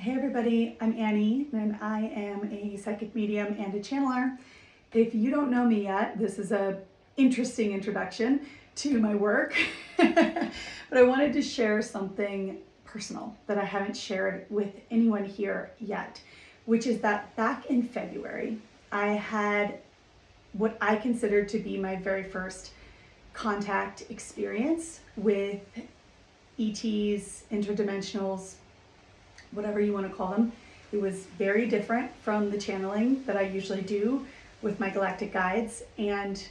Hey everybody, I'm Annie and I am a psychic medium and a channeler. If you don't know me yet, this is a interesting introduction to my work, but I wanted to share something personal that I haven't shared with anyone here yet, which is that back in February, I had what I considered to be my very first contact experience with ETs, interdimensionals, whatever you want to call them. It was very different from the channeling that I usually do with my galactic guides, and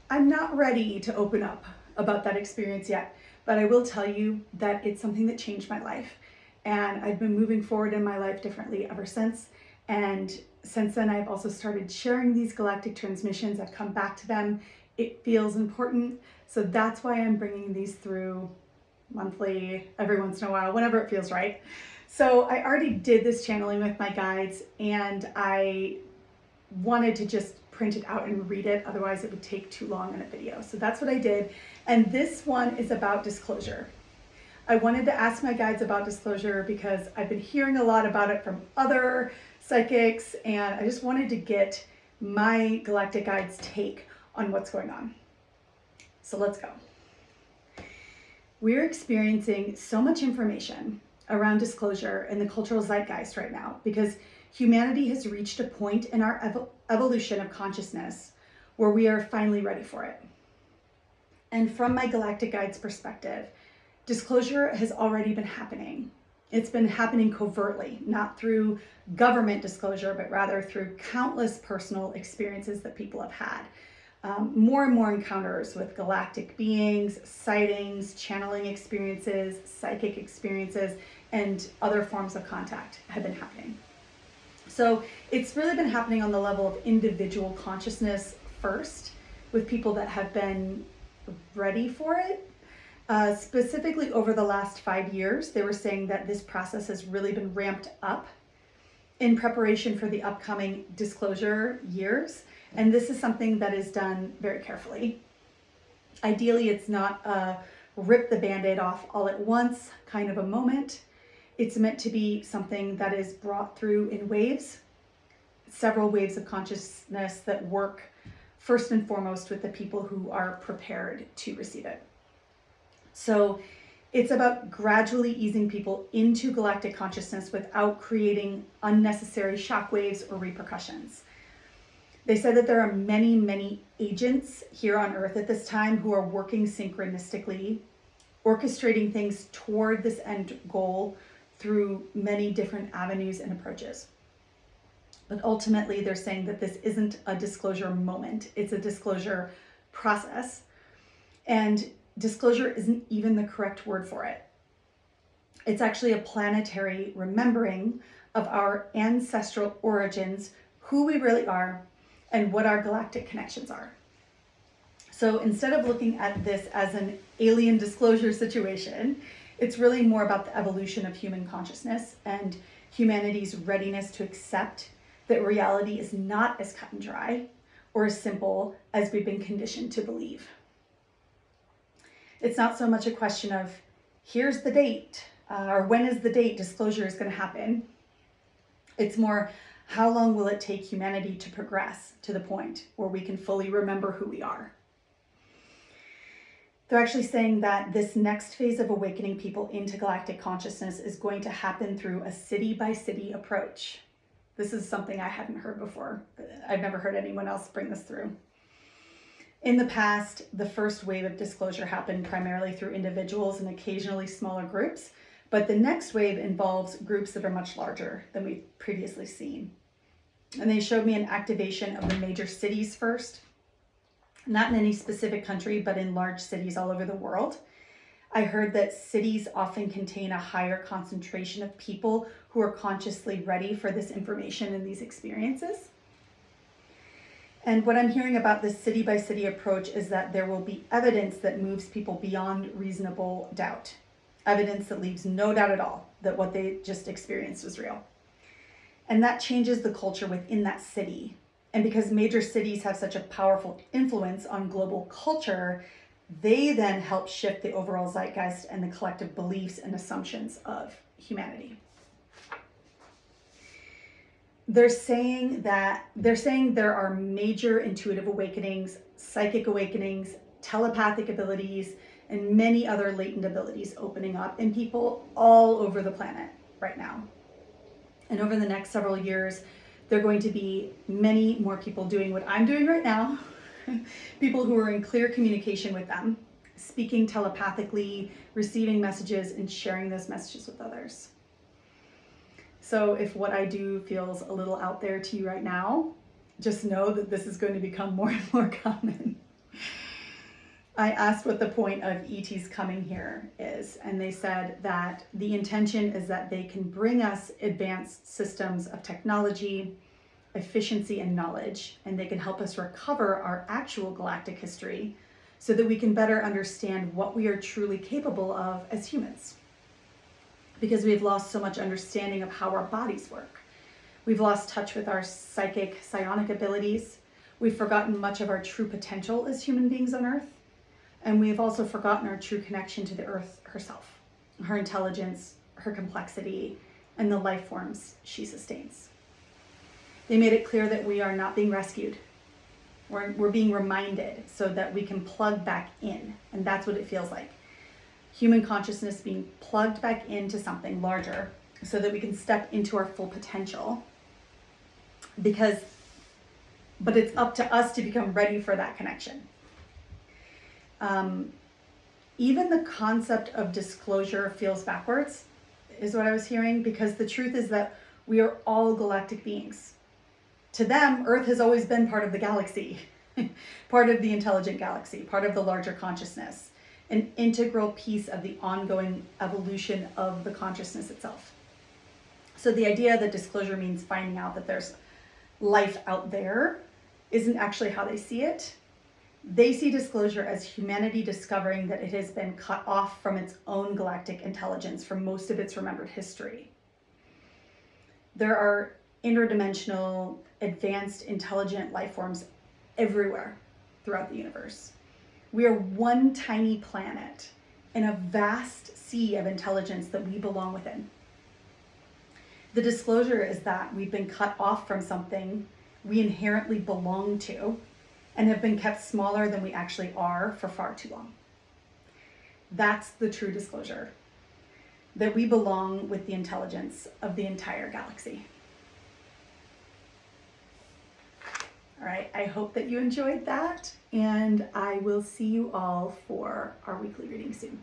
I'm not ready to open up about that experience yet, but I will tell you that it's something that changed my life, and I've been moving forward in my life differently ever since. And since then, I've also started sharing these galactic transmissions. I've come back to them. It feels important, so that's why I'm bringing these through monthly, every once in a while, whenever it feels right. So I already did this channeling with my guides, and I wanted to just print it out and read it, otherwise it would take too long in a video. So that's what I did, and this one is about disclosure. I wanted to ask my guides about disclosure because I've been hearing a lot about it from other psychics, and I just wanted to get my galactic guides' take on what's going on. So let's go. We're experiencing so much information around disclosure in the cultural zeitgeist right now because humanity has reached a point in our evolution of consciousness where we are finally ready for it. And from my galactic guide's perspective, disclosure has already been happening. It's been happening covertly, not through government disclosure, but rather through countless personal experiences that people have had. More and more encounters with galactic beings, sightings, channeling experiences, psychic experiences, and other forms of contact have been happening. So it's really been happening on the level of individual consciousness first, with people that have been ready for it. Specifically over the last 5 years, they were saying that this process has really been ramped up in preparation for the upcoming disclosure years. And this is something that is done very carefully. Ideally, it's not a rip the Band-Aid off all at once kind of a moment. It's meant to be something that is brought through in waves, several waves of consciousness that work first and foremost with the people who are prepared to receive it. So it's about gradually easing people into galactic consciousness without creating unnecessary shockwaves or repercussions. They said that there are many, many agents here on Earth at this time who are working synchronistically, orchestrating things toward this end goal through many different avenues and approaches. But ultimately, they're saying that this isn't a disclosure moment, it's a disclosure process. And disclosure isn't even the correct word for it. It's actually a planetary remembering of our ancestral origins, who we really are, and what our galactic connections are. So instead of looking at this as an alien disclosure situation, it's really more about the evolution of human consciousness and humanity's readiness to accept that reality is not as cut and dry or as simple as we've been conditioned to believe. It's not so much a question of here's the date or when is the date disclosure is going to happen. It's more, how long will it take humanity to progress to the point where we can fully remember who we are? They're actually saying that this next phase of awakening people into galactic consciousness is going to happen through a city-by-city approach. This is something I hadn't heard before. I've never heard anyone else bring this through. In the past, the first wave of disclosure happened primarily through individuals and occasionally smaller groups, but the next wave involves groups that are much larger than we've previously seen. And they showed me an activation of the major cities first, not in any specific country, but in large cities all over the world. I heard that cities often contain a higher concentration of people who are consciously ready for this information and these experiences. And what I'm hearing about this city by city approach is that there will be evidence that moves people beyond reasonable doubt. Evidence that leaves no doubt at all that what they just experienced was real. And that changes the culture within that city. And because major cities have such a powerful influence on global culture, they then help shift the overall zeitgeist and the collective beliefs and assumptions of humanity. they're saying there are major intuitive awakenings, psychic awakenings, telepathic abilities, and many other latent abilities opening up in people all over the planet right now. And over the next several years, there are going to be many more people doing what I'm doing right now. People who are in clear communication with them, speaking telepathically, receiving messages, and sharing those messages with others. So if what I do feels a little out there to you right now, just know that this is going to become more and more common. I asked what the point of ETs coming here is, and they said that the intention is that they can bring us advanced systems of technology, efficiency, and knowledge, and they can help us recover our actual galactic history so that we can better understand what we are truly capable of as humans. Because we've lost so much understanding of how our bodies work. We've lost touch with our psychic, psionic abilities. We've forgotten much of our true potential as human beings on Earth. And we've also forgotten our true connection to the Earth herself, her intelligence, her complexity, and the life forms she sustains. They made it clear that we are not being rescued. We're being reminded so that we can plug back in. And that's what it feels like. Human consciousness being plugged back into something larger so that we can step into our full potential. But it's up to us to become ready for that connection. Even the concept of disclosure feels backwards, is what I was hearing, because the truth is that we are all galactic beings. To them, Earth has always been part of the galaxy, part of the intelligent galaxy, part of the larger consciousness, an integral piece of the ongoing evolution of the consciousness itself. So the idea that disclosure means finding out that there's life out there isn't actually how they see it. They see disclosure as humanity discovering that it has been cut off from its own galactic intelligence for most of its remembered history. There are interdimensional, advanced, intelligent life forms everywhere throughout the universe. We are one tiny planet in a vast sea of intelligence that we belong within. The disclosure is that we've been cut off from something we inherently belong to and have been kept smaller than we actually are for far too long. That's the true disclosure, that we belong with the intelligence of the entire galaxy. All right, I hope that you enjoyed that, and I will see you all for our weekly reading soon.